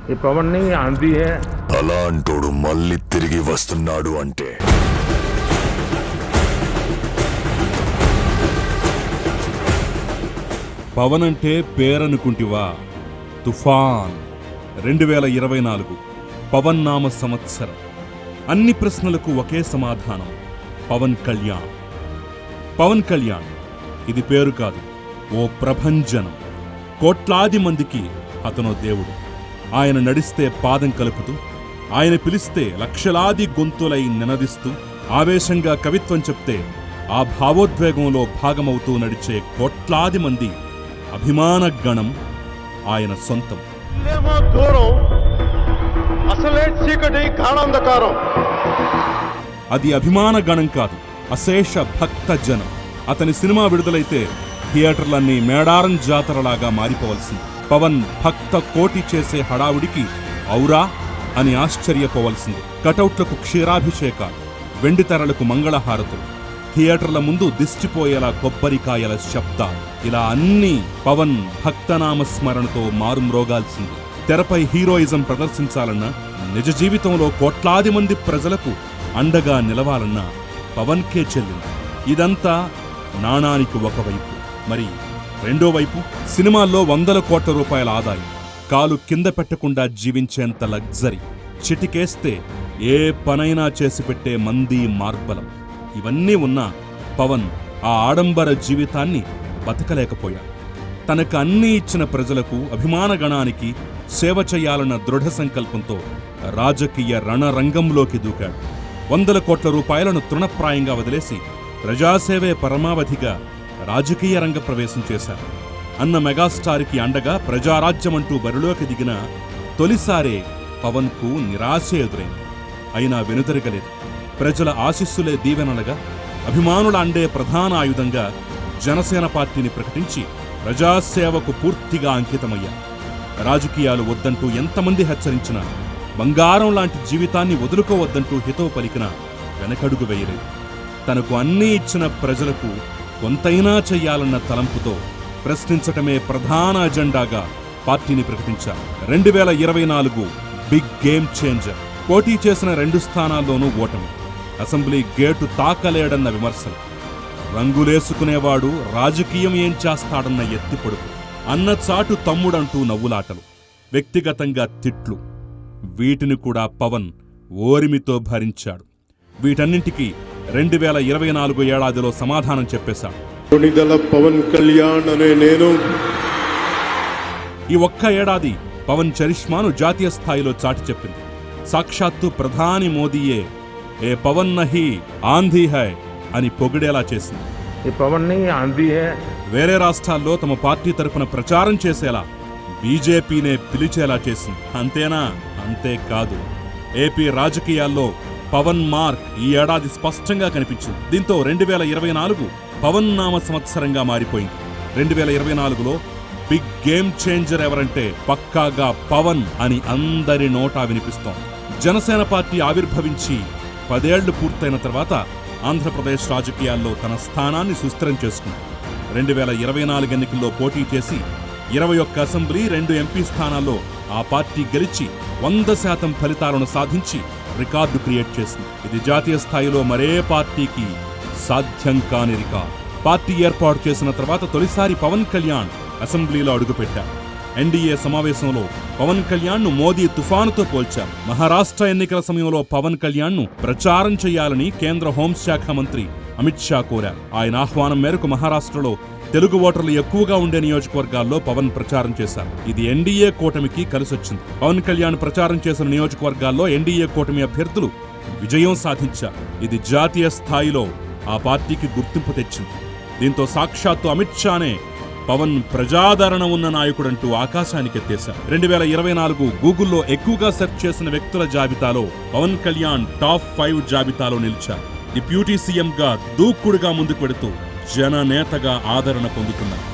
ये पवन नहीं आंधी है। అలాంటోడు మళ్ళీ తిరిగి వస్తున్నాడు అంటే పవన్ అంటే పేరనుకుంటివా? తుఫాన్ 2024 పవన్ నామ సంవత్సరం. అన్ని ప్రశ్నలకు ఒకే సమాధానం, పవన్ కళ్యాణ్. పవన్ కళ్యాణ్ ఇది పేరు కాదు, ఓ ప్రభంజనం. కోట్లాది మందికి అతనో దేవుడు. ఆయన నడిస్తే పాదం కలుపుతూ, ఆయన పిలిస్తే లక్షలాది గొంతులై నినదిస్తూ, ఆవేశంగా కవిత్వం చెప్తే ఆ భావోద్వేగంలో భాగమవుతూ నడిచే కోట్లాది మంది అభిమాన గణం ఆయన సొంతం. అది అభిమాన గణం కాదు, అశేష భక్త జనం. అతని సినిమా విడుదలైతే థియేటర్లన్నీ మేడారం జాతరలాగా మారిపోవలసింది. పవన్ భక్త కోటి చేసే హడావుడికి ఔరా అని ఆశ్చర్యపోవలసింది. కటౌట్లకు క్షీరాభిషేకాలు, వెండితెరలకు మంగళహారతులు, థియేటర్ల ముందు దిష్టిపోయేలా కొబ్బరికాయల శబ్దాలు, ఇలా అన్నీ పవన్ భక్తనామస్మరణతో మారుమ్రోగాల్సింది. తెరపై హీరోయిజం ప్రదర్శించాలన్నా, నిజ జీవితంలో కోట్లాది మంది ప్రజలకు అండగా నిలవాలన్నా పవన్కే చెల్లింది. ఇదంతా నాణానికి ఒకవైపు. మరి రెండో వైపు సినిమాల్లో 100 కోట్ల రూపాయల ఆదాయం, కాలు కింద పెట్టకుండా జీవించేంత లగ్జరీ, చిటికేస్తే ఏ పనైనా చేసి పెట్టే మంది మార్బలం. ఇవన్నీ ఉన్నా పవన్ ఆ ఆడంబర జీవితాన్ని బతకలేకపోయాడు. తనకు అన్నీ ఇచ్చిన ప్రజలకు, అభిమాన గణానికి సేవ చేయాలన్న దృఢ సంకల్పంతో రాజకీయ రణరంగంలోకి దూకాడు. 100 కోట్ల రూపాయలను తృణప్రాయంగా వదిలేసి ప్రజాసేవే పరమావధిగా రాజకీయ రంగ ప్రవేశం చేశారు. అన్న మెగాస్టార్కి అండగా ప్రజారాజ్యమంటూ బరిలోకి దిగిన తొలిసారే పవన్కు నిరాశ ఎదురైంది. అయినా వెనుదరగలేదు. ప్రజల ఆశీస్సులే దీవెనలుగా, అభిమానుల అండే ప్రధాన ఆయుధంగా జనసేన పార్టీని ప్రకటించి ప్రజాసేవకు పూర్తిగా అంకితమయ్యారు. రాజకీయాలు వద్దంటూ ఎంతమంది హెచ్చరించినా, బంగారం లాంటి జీవితాన్ని వదులుకోవద్దంటూ హితవు పలికినా వెనకడుగు వేయలేదు. తనకు అన్నీ ఇచ్చిన ప్రజలకు కొంతైనా చెయ్యాలన్న తలంపుతో ప్రశ్నించటమే ప్రధాన అజెండాగా పార్టీని ప్రకటించారు. 2024 బిగ్ గేమ్ చేంజర్. పోటీ చేసిన 2 స్థానాల్లోనూ ఓటమి, అసెంబ్లీ గేటు తాకలేడన్న విమర్శలు, రంగులేసుకునేవాడు రాజకీయం ఏం చేస్తాడన్న ఎత్తిపొడుపు, అన్నచాటు తమ్ముడంటూ నవ్వులాటలు, వ్యక్తిగతంగా తిట్లు, వీటిని కూడా పవన్ ఓరిమితో భరించాడు. వీటన్నింటికీ 2024 ఏడాదిలో సమాధానం చెప్పేశాడు. పవన్ కళ్యాణ్ అనే నేను ఈ ఒక్క ఏడాది పవన్ చరిష్మాను జాతీయ స్థాయిలో చాటి చెప్పింది. సాక్షాత్తు ప్రధాని మోదీయే ఏ పవన్ నహీ ఆంధీ హై అని పొగిడేలా చేసింది. ये पवन नहीं आंधी है। వేరే రాష్ట్రాల్లో తమ పార్టీ తరపున ప్రచారం చేసేలా బీజేపీనే పిలిచేలా చేసింది. అంతేనా? అంతేకాదు, ఏపీ రాజకీయాల్లో పవన్ మార్క్ ఈ ఏడాది స్పష్టంగా కనిపించింది. దీంతో 2024 పవన్ నామ సంవత్సరంగా మారిపోయింది. 2024లో బిగ్ గేమ్ చేంజర్ ఎవరంటే పక్కాగా పవన్ అని అందరి నోటా వినిపిస్తోంది. జనసేన పార్టీ ఆవిర్భవించి 10 ఏళ్లు పూర్తయిన తర్వాత ఆంధ్రప్రదేశ్ రాజకీయాల్లో తన స్థానాన్ని సుస్థిరం చేసుకుంది. 2024 ఎన్నికల్లో పోటీ చేసి 21 అసెంబ్లీ, 2 ఎంపీ స్థానాల్లో ఆ పార్టీ గెలిచి 100% ఫలితాలను సాధించి రికార్డు క్రియేట్ చేసింది. ఇది జాతీయ స్థాయిలో మరే పార్టీకి సాధ్యం కాని రికార్డు. పార్టీ ఏర్పాటు చేసిన తర్వాత తొలిసారి పవన్ కళ్యాణ్ అసెంబ్లీలో అడుగుపెట్టారు. ఎన్డీఏ సమావేశంలో పవన్ కళ్యాణ్ను మోదీ తుఫానుతో పోల్చారు. మహారాష్ట్ర ఎన్నికల సమయంలో పవన్ కళ్యాణ్ను ప్రచారం చేయాలని కేంద్ర హోంశాఖ మంత్రి అమిత్ షా కోరారు. ఆయన ఆహ్వానం మేరకు మహారాష్ట్రలో తెలుగు ఓటర్లు ఎక్కువగా ఉండే నియోజకవర్గాల్లో పవన్ ప్రచారం చేశారు. ఇది ఎన్డీఏ కూటమికి కలిసొచ్చింది. పవన్ కళ్యాణ్ ప్రచారం చేసిన నియోజకవర్గాల్లో ఎన్డీఏ కూటమి అభ్యర్థులు విజయం సాధించారు. ఇది జాతీయ స్థాయిలో ఆ పార్టీకి గుర్తింపు తెచ్చింది. దీంతో సాక్షాత్తు అమిత్ షానే పవన్ ప్రజాదరణ ఉన్న నాయకుడంటూ ఆకాశానికెత్తేశారు. 2024 గూగుల్లో ఎక్కువగా సెర్చ్ చేసిన వ్యక్తుల జాబితాలో పవన్ కళ్యాణ్ టాప్ 5 జాబితాలో నిలిచారు. డిప్యూటీ సీఎంగా దూకుడుగా ముందుకు పెడుతూ జననేతగా ఆదరణ పొందుతున్నారు.